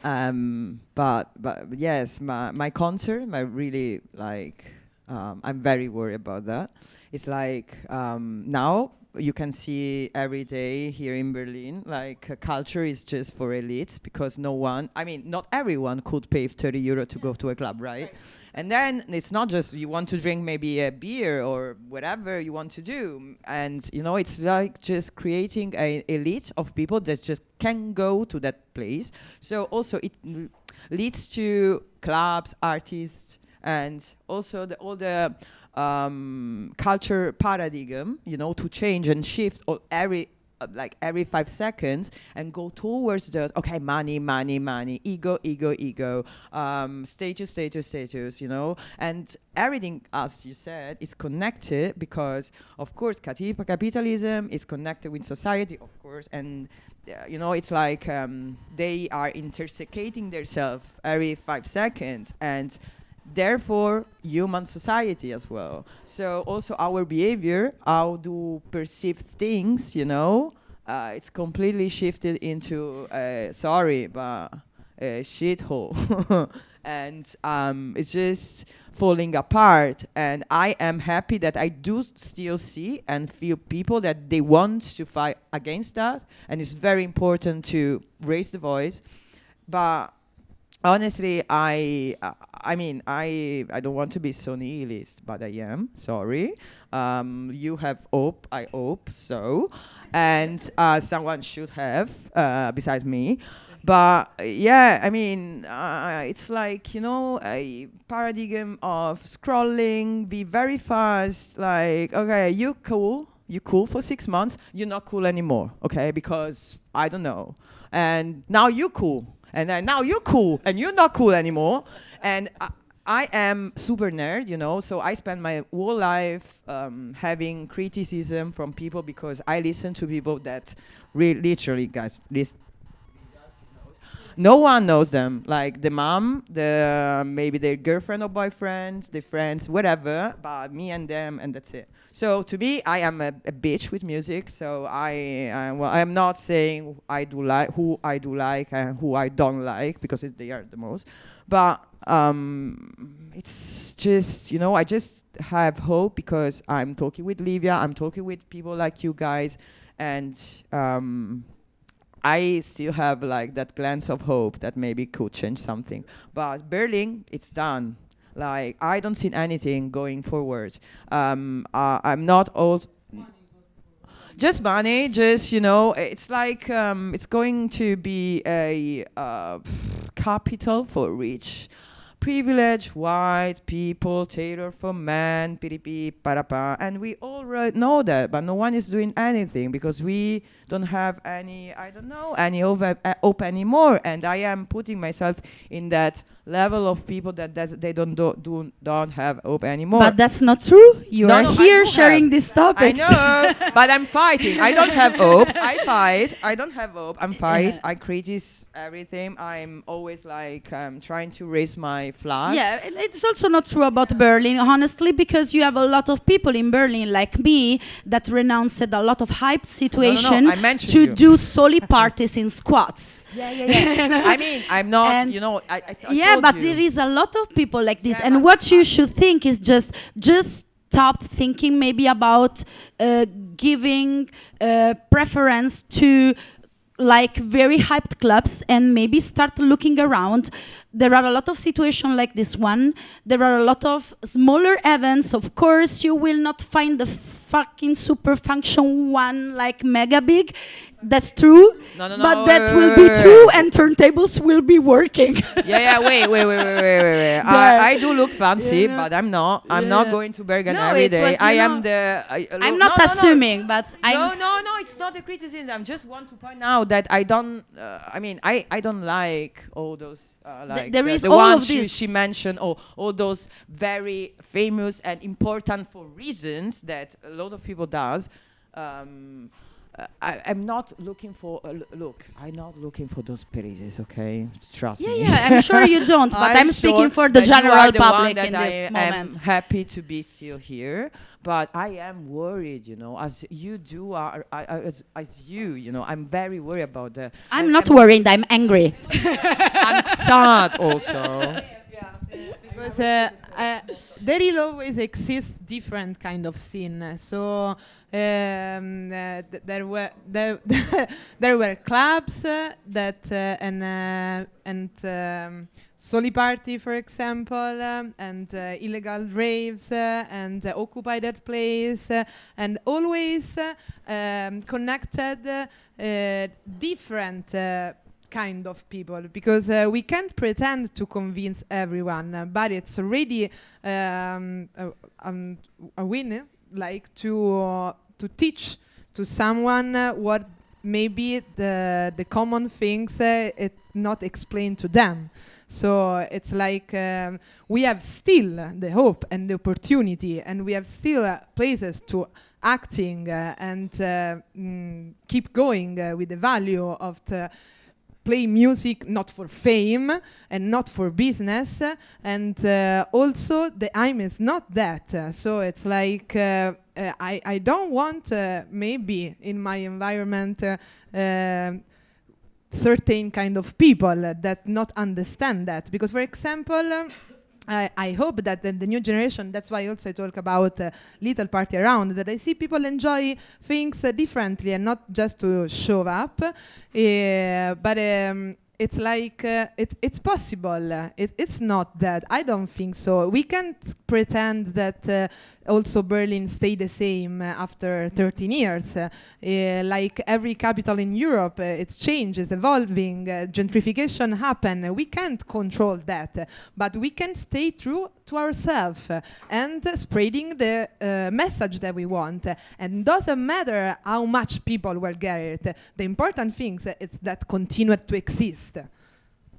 But yes, my concert, my really like, I'm very worried about that. It's like now you can see every day here in Berlin, like culture is just for elites, because not everyone could pay 30 euro to go to a club, right? And then it's not just you want to drink maybe a beer or whatever you want to do. And, it's like just creating an elite of people that just can go to that place. So also it leads to clubs, artists, and also all the culture paradigm, to change and shift every 5 seconds, and go towards the money, ego, status, and everything, as you said, is connected, because of course capitalism is connected with society, of course, and it's like they are intoxicating themselves every 5 seconds, and therefore human society as well. So also our behavior, how do perceive things, it's completely shifted into a shithole. And it's just falling apart. And I am happy that I do still see and feel people that they want to fight against that, and it's very important to raise the voice. But honestly, I don't want to be so nihilist, but I am. Sorry. You have hope. I hope so, and someone should have besides me. But yeah, it's like a paradigm of scrolling, be very fast. Like, okay, you cool for 6 months. You're not cool anymore. Okay, because I don't know. And now you cool. And then now you're cool, and you're not cool anymore. And I am super nerd, so I spend my whole life having criticism from people, because I listen to people that literally, guys, no one knows them. Like the mom, maybe their girlfriend or boyfriend, their friends, whatever, but me and them, and that's it. So to me, I am a bitch with music. So I'm not saying I do like who I do like and who I don't like, because they are the most. But it's just, I just have hope, because I'm talking with Livia, I'm talking with people like you guys, and I still have like that glance of hope that maybe could change something. But Berlin, it's done. Like, I don't see anything going forward. I'm not old. Just money, it's like it's going to be a capital for rich, privileged white people, tailored for men, and we all know that, but no one is doing anything, because we don't have any hope anymore. And I am putting myself in that level of people that they don't have hope anymore. But that's not true. You are here sharing these topics. I know, but I'm fighting. I don't have hope. I fight. I don't have hope. I'm fight. I criticize everything. I'm always like trying to raise my flag. Yeah, it's also not true about Berlin, honestly, because you have a lot of people in Berlin like me that renounced a lot of hype situation to do solo parties in squats. Yeah. I'm not, I but there is a lot of people like this, and what you should think is just stop thinking maybe about giving preference to like very hyped clubs and maybe start looking around. There are a lot of situations like this one. There are a lot of smaller events. Of course, you will not find the fucking super function one like mega big. That's true. No, But that will be true, and turntables will be working. Wait. I do look fancy, but I'm not. I'm not going to Bergen every day. I am the. I'm not assuming, but No, it's not a criticism. I just want to point out that I don't. I don't like all those. There is the all ones of this. she mentioned, all those very famous and important for reasons that a lot of people does. I'm not looking for I'm not looking for those praises, okay? Trust me. Yeah, I'm sure you don't, but I'm speaking for the general public in this moment. I'm happy to be still here, but I am worried, as you do, as you, I'm very worried about the. I'm not worried, I'm angry. I'm sad also. Because there will always exist different kind of scene. So there were clubs that and Soli Party, for example, and illegal raves and Occupy That Place, and always connected different kind of people, because we can't pretend to convince everyone, but it's already a win, like to teach to someone what maybe the common things it not explained to them. So it's like we have still the hope and the opportunity, and we have still places to acting and keep going with the value of the play music, not for fame and not for business, and also the aim is not that. So it's like I don't want maybe in my environment certain kind of people that not understand that, because for example I hope that the new generation, that's why also I talk about little party around, that I see people enjoy things differently and not just to show up, but it's like it's possible. It's not that. I don't think so. We can't pretend that also Berlin stayed the same after 13 years. Like every capital in Europe, it's changes, evolving, gentrification happen. We can't control that, but we can stay true to ourselves and spreading the message that we want. And doesn't matter how much people will get it. The important thing is that continue to exist.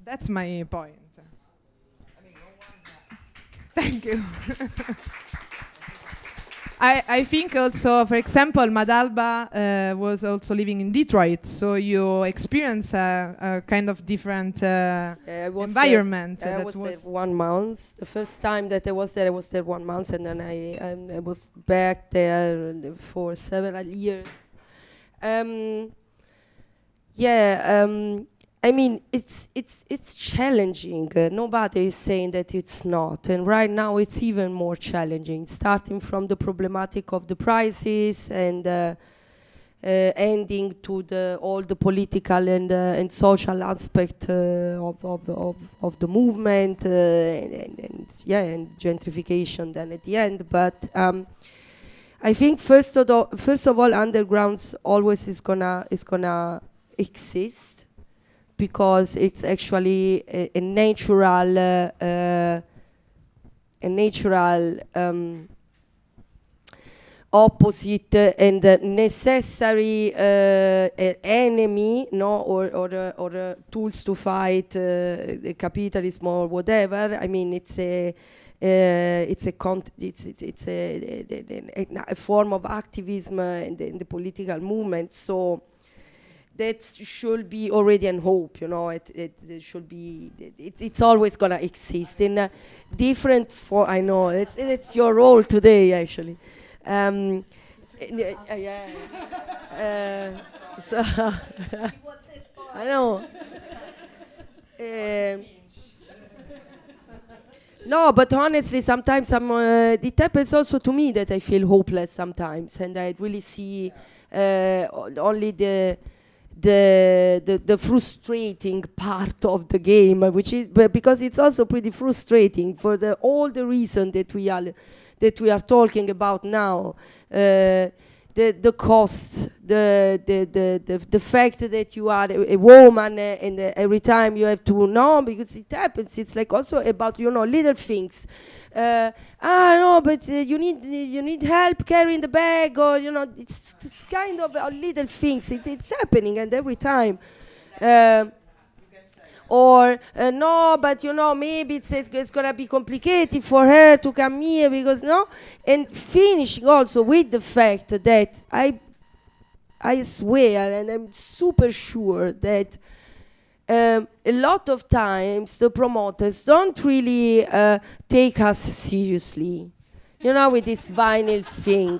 That's my point. Thank you. I think also, for example, Madalba was also living in Detroit, so you experience a kind of different environment. I was there 1 month. The first time that I was there 1 month, and then I was back there for several years. I mean, it's challenging. Nobody is saying that it's not. And right now it's even more challenging, starting from the problematic of the prices and ending to all the political and social aspect of the movement and gentrification then at the end. But I think first of all, undergrounds always is gonna exist, because it's actually a natural opposite and necessary enemy, no, or tools to fight the capitalism or whatever. I mean, it's a form of activism in the political movement. So that should be already an hope, it should be, it's always gonna exist in a different form. I know, it's your role today, actually. So I know. No, but honestly, sometimes it happens also to me that I feel hopeless sometimes, and I really see only the the frustrating part of the game, which is because it's also pretty frustrating for all the reason that we are talking about now. The costs, the fact that you are a woman and every time you have to know, because it happens. It's like also about little things. No, but you need help carrying the bag, or it's kind of little things. It's happening, and every time. Or no, but maybe it's gonna be complicated for her to come here because and finishing also with the fact that I swear, and I'm super sure that a lot of times the promoters don't really take us seriously, with this vinyls thing.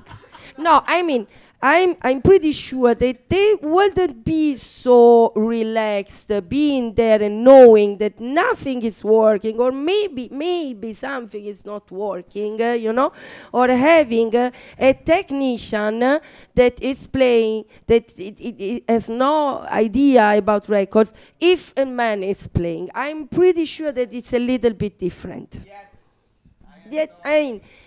No, I mean, I'm pretty sure that they wouldn't be so relaxed being there and knowing that nothing is working, or maybe something is not working, or having a technician that is playing, that it has no idea about records. If a man is playing, I'm pretty sure that it's a little bit different. Yes.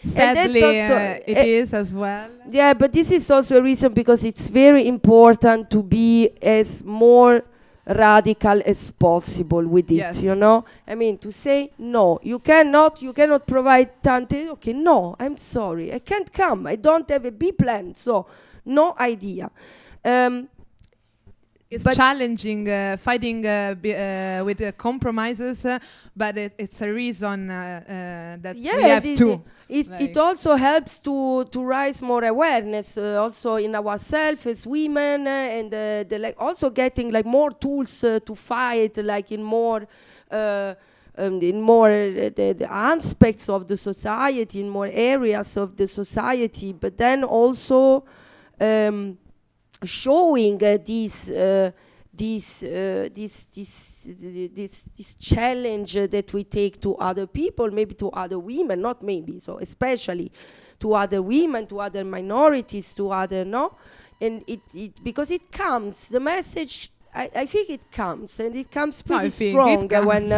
Sadly, it is as well. Yeah, but this is also a reason because it's very important to be as more radical as possible with it. To say no, you cannot provide tante. Okay, no, I'm sorry, I can't come. I don't have a B plan, so no idea. It's challenging, fighting with compromises, but it's a reason that we have to. It also helps to raise more awareness also in ourselves as women, and also getting more tools to fight, in more the aspects of the society, in more areas of the society, but then also showing this challenge that we take to other people, maybe to other women, not maybe, so especially to other women, to other minorities, to other, and it because it comes, the message, I think it comes, and it comes pretty strong when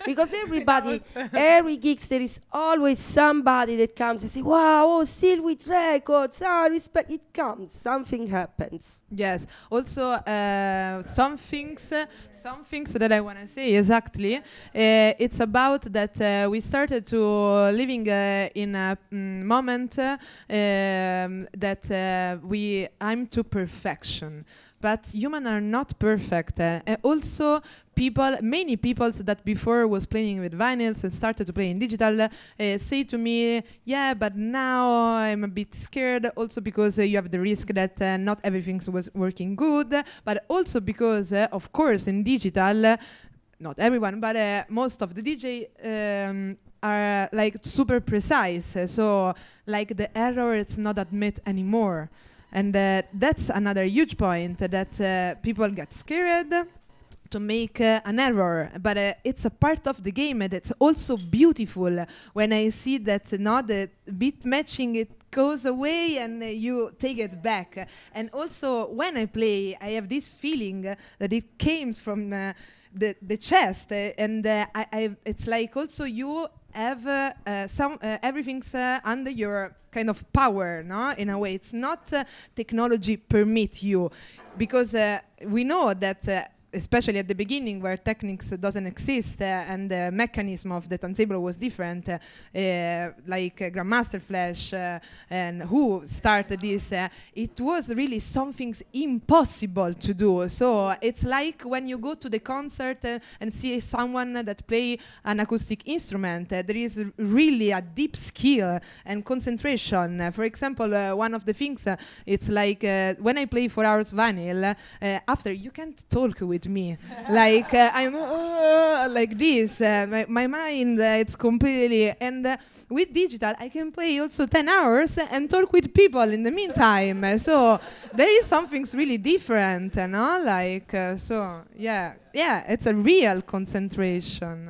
because every gigs there is always somebody that comes and say, wow, still with records, respect. It comes, something happens. Yes. Also, some things that I want to say exactly. It's about that we started to living in a moment that I'm to perfection. But humans are not perfect. Also, many people that before was playing with vinyls and started to play in digital say to me, yeah, but now I'm a bit scared, also because you have the risk that not everything was working good, but also because, of course, in digital, not everyone, but most of the DJ are super precise. So the error is not admit anymore. And that's another huge point, that people get scared to make an error, but it's a part of the game, and it's also beautiful when I see that the beat matching, it goes away and you take it back. And also when I play, I have this feeling that it came from the chest, and it's like also you have everything's under your kind of power, no? In a way, it's not technology permit you, because we know that especially at the beginning where techniques doesn't exist and the mechanism of the turntable was different, like Grandmaster Flash and who started this, it was really something impossible to do. So it's like when you go to the concert and see someone that play an acoustic instrument, there is really a deep skill and concentration. For example, one of the things, it's like when I play 4 hours vinyl, after you can't talk with me, like I'm like this, my mind it's completely, and with digital I can play also 10 hours and talk with people in the meantime, so there is something really different, no? So yeah, it's a real concentration.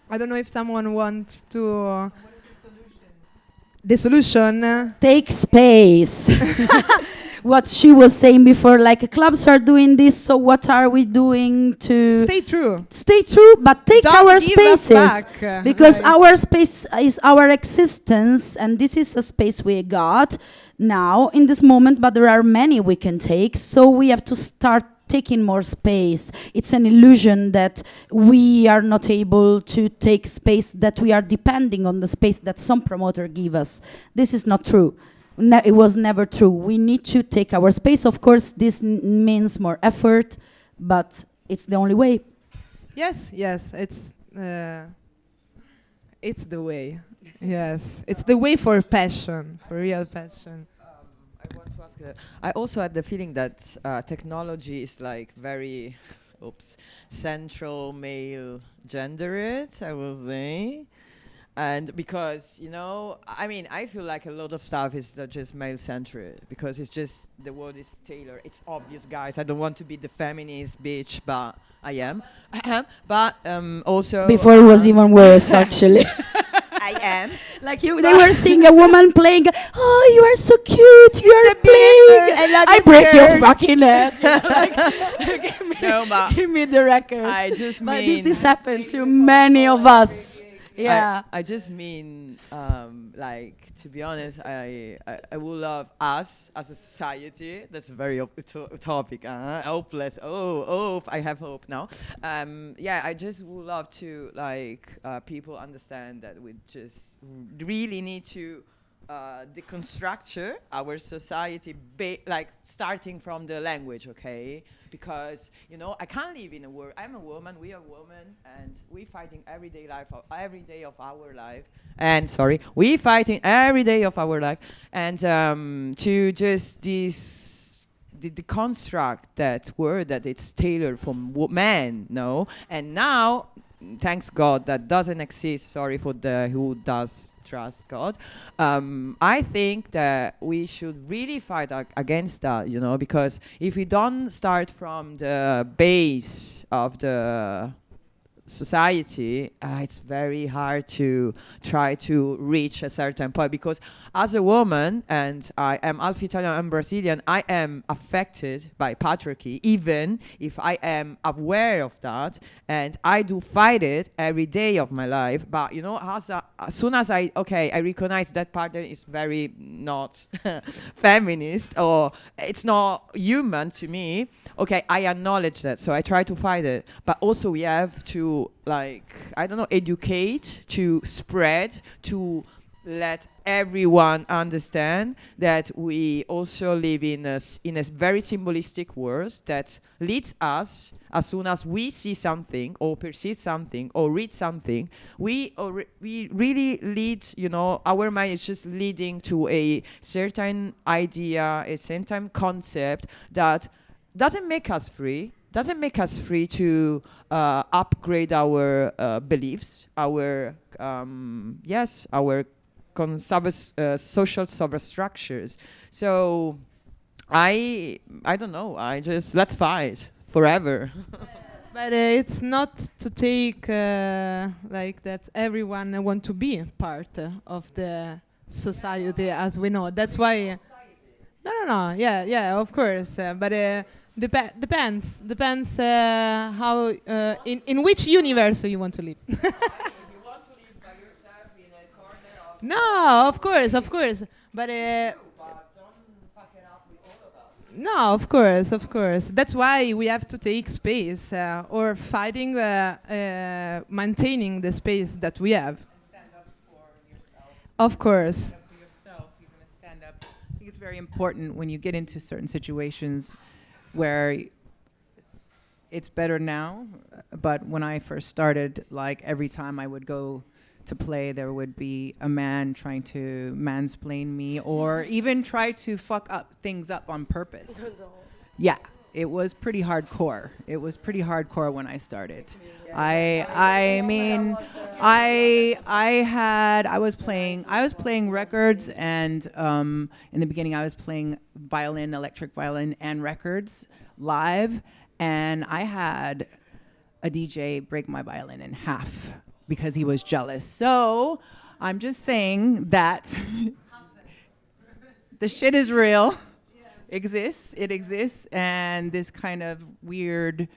I don't know if someone wants to. The solution? Take space. what she was saying before, like clubs are doing this, so what are we doing to Stay true. stay true, but take Don't our give us spaces, back, because like- our space is our existence, and this is a space we got now in this moment, but there are many we can take, so we have to start taking more space. It's an illusion that we are not able to take space, that we are depending on the space that some promoter give us. This is not true. It was never true. We need to take our space. Of course, this means more effort, but it's the only way. Yes, it's the way. Yes, it's the way for passion, for real passion. I want to ask. I also had the feeling that technology is like very, central male gendered, I will say, and because I mean, I feel like a lot of stuff is not just male centered because it's just the word is tailored. It's obvious, guys. I don't want to be the feminist bitch, but I am. But also Before it was even worse, actually. I am. Like they were seeing a woman playing. Oh, you are so cute. You are playing. I break your fucking ass. You know, like, give me the records. I just but mean this happened to many of us. Yeah. I just mean, like, to be honest, I would love us as a society. That's very utopic. Hopeless. Oh, I have hope now. Yeah, I just would love to, like, people understand that we just really need to deconstruct our society, like, starting from the language, okay? Because I can't live in a world. I'm a woman. We are women, and we fighting every day of our life. And we fighting every day of our life, and to just the construct that word that it's tailored for men, no. And now, thanks God, that doesn't exist. Sorry for the who does trust God. I think that we should really fight against that, because if we don't start from the base of the society, it's very hard to try to reach a certain point, because as a woman, and I am half Italian and Brazilian, I am affected by patriarchy, even if I am aware of that, and I do fight it every day of my life. But as soon as I recognize that partner is very not feminist, or it's not human to me, okay, I acknowledge that, so I try to fight it. But also we have to, like, I don't know, educate, to spread, to let everyone understand that we also live in a very symbolistic world that leads us, as soon as we see something or perceive something or read something, we really lead, our mind is just leading to a certain idea, a certain concept that doesn't make us free to upgrade our beliefs, our social substructures. So I don't know. Let's fight forever. But it's not to take like that everyone want to be part of the society as we know. That's why. No. Yeah. Of course. But depends how in which universe you want to live. If you want to live by yourself in a corner of No, of course. But don't fuck it up with all of us. no, of course. That's why we have to take space or fighting, maintaining the space that we have. And stand up for yourself. Of course. Stand up for yourself. You're going to stand up. I think it's very important when you get into certain situations where it's better now, but when I first started, like, every time I would go to play, there would be a man trying to mansplain me or even try to fuck up things up on purpose. Yeah, it was pretty hardcore. It was pretty hardcore when I started. I mean, I was playing records, and in the beginning I was playing violin, electric violin, and records live, and I had a DJ break my violin in half because he was jealous. So I'm just saying that the shit is real. exists. It exists, and this kind of weird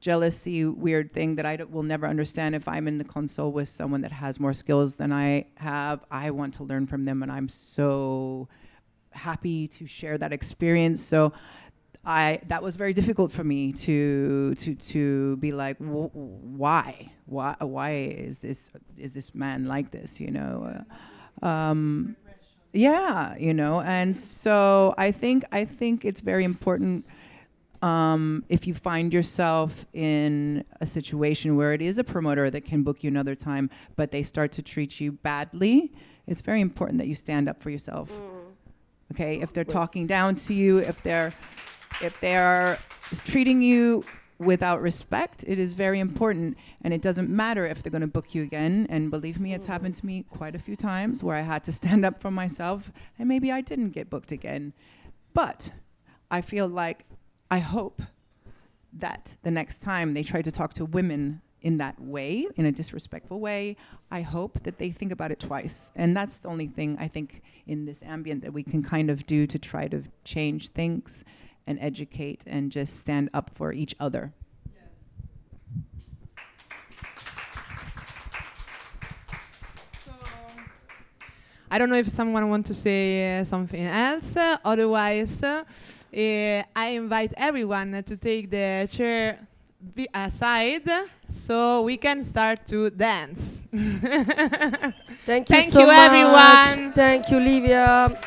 jealousy, weird thing that will never understand. If I'm in the console with someone that has more skills than I have, I want to learn from them, and I'm so happy to share that experience. So that was very difficult for me to be like, why is this man like this, you know? Yeah, you know, and so I think it's very important if you find yourself in a situation where it is a promoter that can book you another time, but they start to treat you badly, it's very important that you stand up for yourself. Okay, if they're talking down to you, if they're treating you without respect, it is very important. And it doesn't matter if they're going to book you again. And believe me, it's happened to me quite a few times where I had to stand up for myself, and maybe I didn't get booked again. But I feel like, I hope that the next time they try to talk to women in that way, in a disrespectful way, I hope that they think about it twice. And that's the only thing I think in this ambient that we can kind of do to try to change things and educate and just stand up for each other. I don't know if someone wants to say something else. Otherwise, I invite everyone to take the chair aside so we can start to dance. Thank you Thank so you, much. everyone. Thank you, Livia.